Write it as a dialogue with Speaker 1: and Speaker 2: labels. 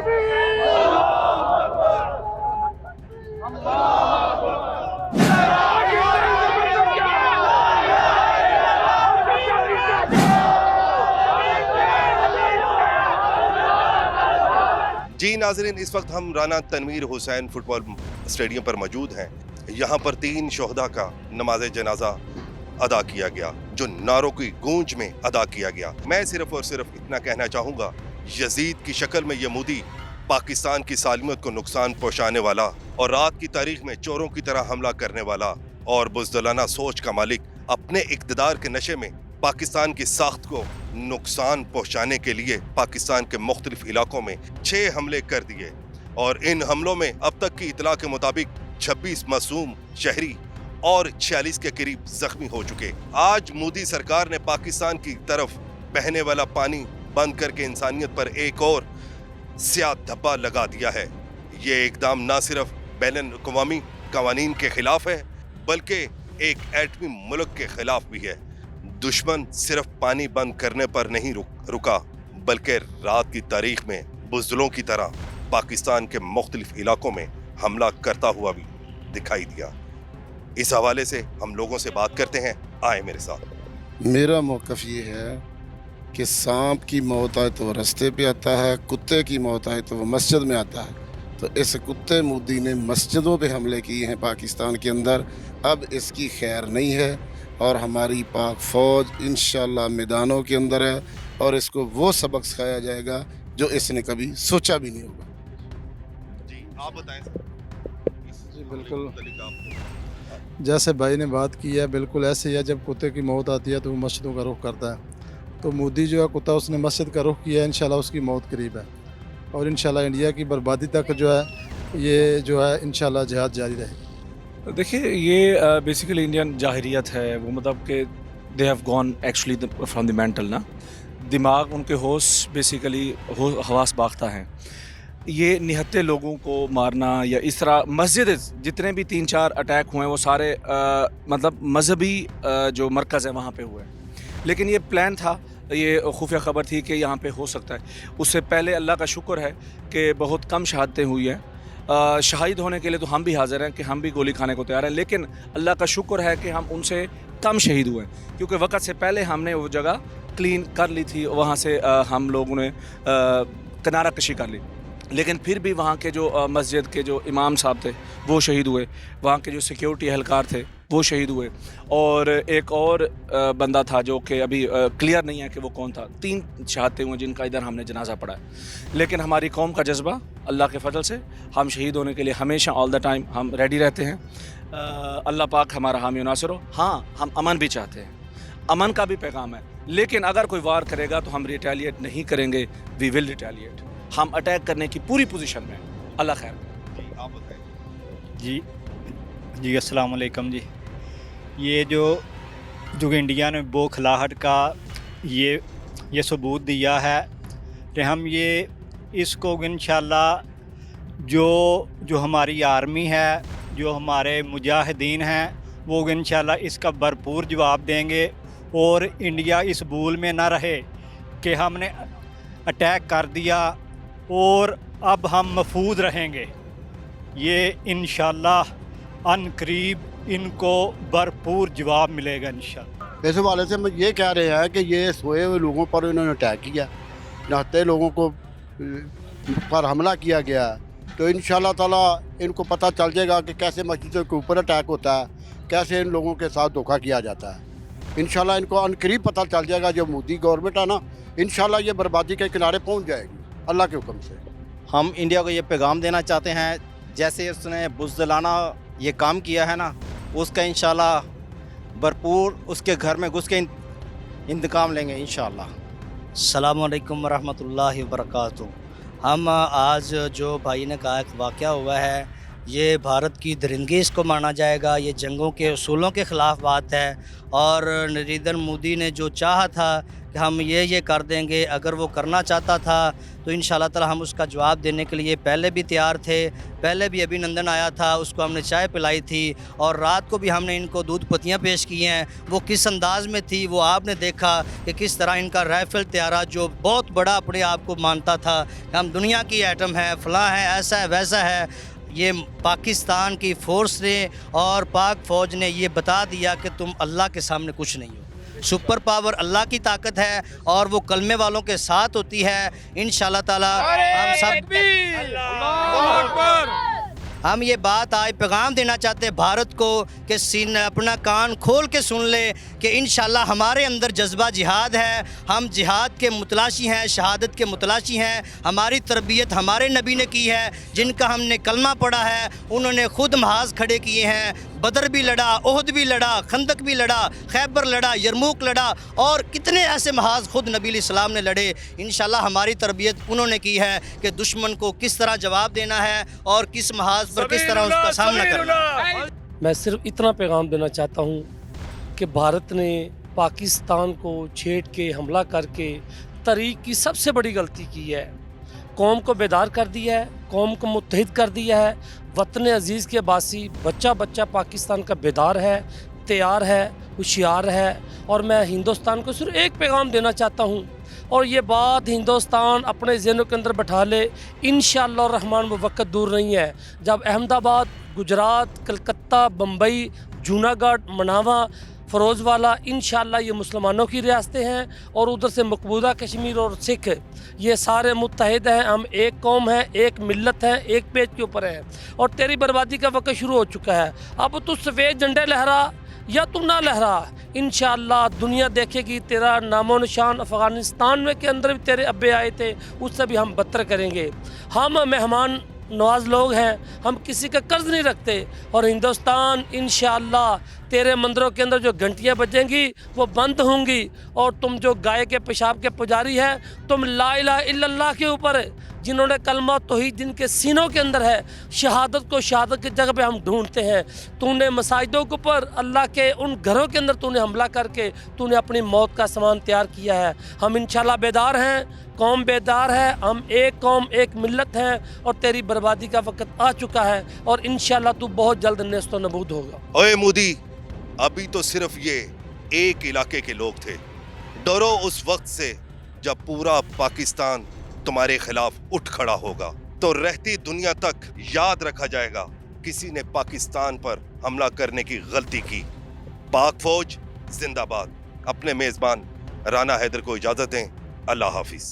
Speaker 1: जी नाज़रीन, इस वक्त हम राना तनवीर हुसैन फुटबॉल स्टेडियम पर मौजूद हैं। यहाँ पर 3 शोहदा का नमाज जनाजा अदा किया गया, जो नारों की गूंज में अदा किया गया। मैं सिर्फ और सिर्फ इतना कहना चाहूँगा, यजीद की शक्ल में ये मोदी पाकिस्तान की सालमियत को नुकसान पहुँचाने वाला और रात की तारीख में चोरों की तरह हमला करने वाला और बुज़दिलाना सोच का मालिक अपने इक़्तिदार के नशे में पाकिस्तान की साख्त को नुकसान पहुंचाने के लिए पाकिस्तान के मुख्तलिफ इलाकों में 6 हमले कर दिए और इन हमलों में अब तक की इतला के मुताबिक 26 मासूम शहरी और 46 के करीब जख्मी हो चुके। आज मोदी सरकार ने पाकिस्तान की तरफ बहने वाला पानी बंद करके इंसानियत पर एक और स्याह धब्बा लगा दिया है। ये इकदाम न सिर्फ बैनुल-अक़वामी कवानीन के खिलाफ है, बल्कि एक एटमी मुल्क के खिलाफ भी है। दुश्मन सिर्फ पानी बंद करने पर नहीं रुका, बल्कि रात की तारीख में बुज़दिलों की तरह पाकिस्तान के मुख्तलिफ इलाकों में हमला करता हुआ भी दिखाई दिया। इस हवाले से हम लोगों से बात करते हैं, आए मेरे साथ।
Speaker 2: मेरा मौक़िफ़ ये है कि सांप की मौत आए तो वो रास्ते पे आता है, कुत्ते की मौत आए तो वो मस्जिद में आता है। तो इस कुत्ते मोदी ने मस्जिदों पे हमले किए हैं पाकिस्तान के अंदर। अब इसकी खैर नहीं है और हमारी पाक फ़ौज इंशाअल्लाह मैदानों के अंदर है और इसको वो सबक सिखाया जाएगा जो इसने कभी सोचा भी नहीं होगा।
Speaker 1: जी आप बताएं।
Speaker 3: जी बिल्कुल, जैसे भाई ने बात की है बिल्कुल ऐसे ही है। जब कुत्ते की मौत आती है तो वो मस्जिदों का रुख करता है। तो मोदी जो है कुत्ता, उसने मस्जिद का रुख किया है। इंशाल्लाह उसकी मौत करीब है और इंशाल्लाह इंडिया की बर्बादी तक जो है ये जो है इंशाल्लाह जिहाद जारी रहेगी।
Speaker 4: देखिए, ये बेसिकली इंडियन जाहिरियत है। वो मतलब कि they have gone actually from the mental ना, दिमाग उनके होश बेसिकली हवास बाख्ता हैं। ये निहत्ते लोगों को मारना या इस तरह मस्जिद जितने भी 3-4 अटैक हुए हैं वो सारे मतलब मजहबी जो मरकज़ है वहाँ पे हुए। लेकिन ये प्लान था, ये खुफिया ख़बर थी कि यहाँ पे हो सकता है। उससे पहले अल्लाह का शुक्र है कि बहुत कम शहादतें हुई हैं। शहीद होने के लिए तो हम भी हाज़िर हैं कि हम भी गोली खाने को तैयार हैं, लेकिन अल्लाह का शुक्र है कि हम उनसे कम शहीद हुए क्योंकि वक्त से पहले हमने वो जगह क्लीन कर ली थी। वहाँ से हम लोगों ने किनारा कशी कर ली, लेकिन फिर भी वहाँ के जो मस्जिद के जो इमाम साहब थे वो शहीद हुए, वहाँ के जो सिक्योरिटी एहलकार थे वो शहीद हुए और एक और बंदा था जो कि अभी क्लियर नहीं है कि वो कौन था। 3 शहादतें हुए जिनका इधर हमने जनाजा पढ़ा है। लेकिन हमारी कौम का जज्बा, अल्लाह के फजल से हम शहीद होने के लिए हमेशा ऑल द टाइम हम रेडी रहते हैं। अल्लाह पाक हमारा हामी नासिर हो। हाँ, हम अमन भी चाहते हैं, अमन का भी पैगाम है, लेकिन अगर कोई वार करेगा तो हम रिटेलिएट नहीं करेंगे। We will retaliate. हम अटैक करने की पूरी पोजीशन में। अल्लाह खैर।
Speaker 1: जी आप बताएं।
Speaker 5: जी अस्सलाम वालेकुम जी। ये जो इंडिया ने बौखलाहट का ये सबूत दिया है कि हम ये इसको इंशाल्लाह जो हमारी आर्मी है, जो हमारे मुजाहिदीन हैं, वो इंशाल्लाह इसका भरपूर जवाब देंगे और इंडिया इस भूल में ना रहे कि हमने अटैक कर दिया और अब हम महफूज रहेंगे। ये इंशाल्लाह अनकरीब इनको भरपूर जवाब मिलेगा इंशाल्लाह।
Speaker 2: इस हवाले से हम ये कह रहे हैं कि ये सोए हुए लोगों पर इन्होंने अटैक किया, नहाते लोगों को पर हमला किया गया। तो इंशाल्लाह ताला इनको पता चल जाएगा कि कैसे मस्जिदों के ऊपर अटैक होता है, कैसे इन लोगों के साथ धोखा किया जाता है। इंशाल्लाह इनको अनकरीब पता चल जाएगा। जो मोदी गवर्नमेंट है ना, इंशाल्लाह ये बर्बादी के किनारे पहुंच जाएगी अल्लाह के हुक्म से।
Speaker 6: हम इंडिया को ये पैगाम देना चाहते हैं, जैसे उसने बुज़दिलाना ये काम किया है ना, उसका इंशाल्लाह भरपूर उसके घर में घुस के इंतकाम लेंगे इंशाल्लाह।
Speaker 7: अस्सलामु अलैकुम वरहमतुल्लाहि वबरकातुहू। हम आज जो भाई ने कहा कि वाक़या हुआ है, ये भारत की दरिंदगी इसको माना जाएगा। ये जंगों के उसूलों के ख़िलाफ़ बात है और नरेंद्र मोदी ने जो चाहा था کہ ہم یہ کر دیں گے. اگر وہ کرنا چاہتا تھا تو انشاءاللہ تعالی ہم اس کا جواب دینے کے لیے پہلے بھی تیار تھے. پہلے بھی ابھی نندن آیا تھا, اس کو ہم نے چائے پلائی تھی, اور رات کو بھی ہم نے ان کو دودھ پتیاں پیش کی ہیں. وہ کس انداز میں تھی وہ آپ نے دیکھا کہ کس طرح ان کا رائفل طیارہ جو بہت بڑا اپنے آپ کو مانتا تھا کہ ہم دنیا کی ایٹم ہے, فلاں ہے, ایسا ہے, ویسا ہے, یہ پاکستان کی فورس نے اور پاک فوج نے یہ بتا دیا کہ تم اللہ کے سامنے کچھ نہیں ہو. سپر پاور اللہ کی طاقت ہے اور وہ کلمے والوں کے ساتھ ہوتی ہے. انشاءاللہ تعالی ہم سب ہم یہ بات آج پیغام دینا چاہتے ہیں بھارت کو کہ اپنا کان کھول کے سن لے کہ انشاءاللہ ہمارے اندر جذبہ جہاد ہے. ہم جہاد کے متلاشی ہیں, شہادت کے متلاشی ہیں. ہماری تربیت ہمارے نبی نے کی ہے, جن کا ہم نے کلمہ پڑھا ہے. انہوں نے خود محاذ کھڑے کیے ہیں. بدر بھی لڑا, احد بھی لڑا, خندق بھی لڑا, خیبر لڑا, یرموک لڑا, اور کتنے ایسے محاذ خود نبی علیہ السلام نے لڑے. انشاءاللہ ہماری تربیت انہوں نے کی ہے کہ دشمن کو کس طرح جواب دینا ہے اور کس محاذ پر کس طرح اس کا سامنا کرنا ہے.
Speaker 8: میں صرف اتنا پیغام دینا چاہتا ہوں کہ بھارت نے پاکستان کو چھیڑ کے حملہ کر کے تاریخ کی سب سے بڑی غلطی کی ہے. قوم کو بیدار کر دیا ہے, قوم کو متحد کر دیا ہے. وطن عزیز کے باسی بچہ بچہ پاکستان کا بیدار ہے, تیار ہے, ہوشیار ہے. اور میں ہندوستان کو صرف ایک پیغام دینا چاہتا ہوں, اور یہ بات ہندوستان اپنے ذہنوں کے اندر بٹھا لے. انشاءاللہ الرحمن وہ وقت دور نہیں ہے جب احمد آباد, گجرات, کلکتہ, بمبئی, جوناگڑھ, مناوا, فروز والا, انشاءاللہ یہ مسلمانوں کی ریاستیں ہیں, اور ادھر سے مقبوضہ کشمیر اور سکھ, یہ سارے متحد ہیں. ہم ایک قوم ہیں, ایک ملت ہیں, ایک پیج کے اوپر ہیں. اور تیری بربادی کا وقت شروع ہو چکا ہے. اب تو سفید جھنڈے لہرا یا تو نہ لہرا, انشاءاللہ دنیا دیکھے گی تیرا نام و نشان. افغانستان میں کے اندر بھی تیرے ابے آئے تھے, اس سے بھی ہم بدتر کریں گے. ہم مہمان نواز لوگ ہیں, ہم کسی کا قرض نہیں رکھتے. اور ہندوستان انشاءاللہ تیرے مندروں کے اندر جو گھنٹیاں بجیں گی وہ بند ہوں گی, اور تم جو گائے کے پیشاب کے پجاری ہیں, تم لا الہ الا اللہ کے اوپر جنہوں نے کلمہ توحید جن کے سینوں کے اندر ہے, شہادت کو شہادت کی جگہ پہ ہم ڈھونڈتے ہیں. تو نے مساجدوں کے اوپر اللہ کے ان گھروں کے اندر تو نے حملہ کر کے تو نے اپنی موت کا سامان تیار کیا ہے. ہم انشاءاللہ بیدار ہیں, قوم بیدار ہے, ہم ایک قوم ایک ملت ہیں, اور تیری بربادی کا وقت آ چکا ہے, اور انشاءاللہ تو بہت جلد نیست و نابود ہوگا.
Speaker 1: اوے مودی, ابھی تو صرف یہ ایک علاقے کے لوگ تھے. ڈرو اس وقت سے جب پورا پاکستان تمہارے خلاف اٹھ کھڑا ہوگا, تو رہتی دنیا تک یاد رکھا جائے گا کسی نے پاکستان پر حملہ کرنے کی غلطی کی. پاک فوج زندہ باد. اپنے میزبان رانا حیدر کو اجازت دیں. اللہ حافظ.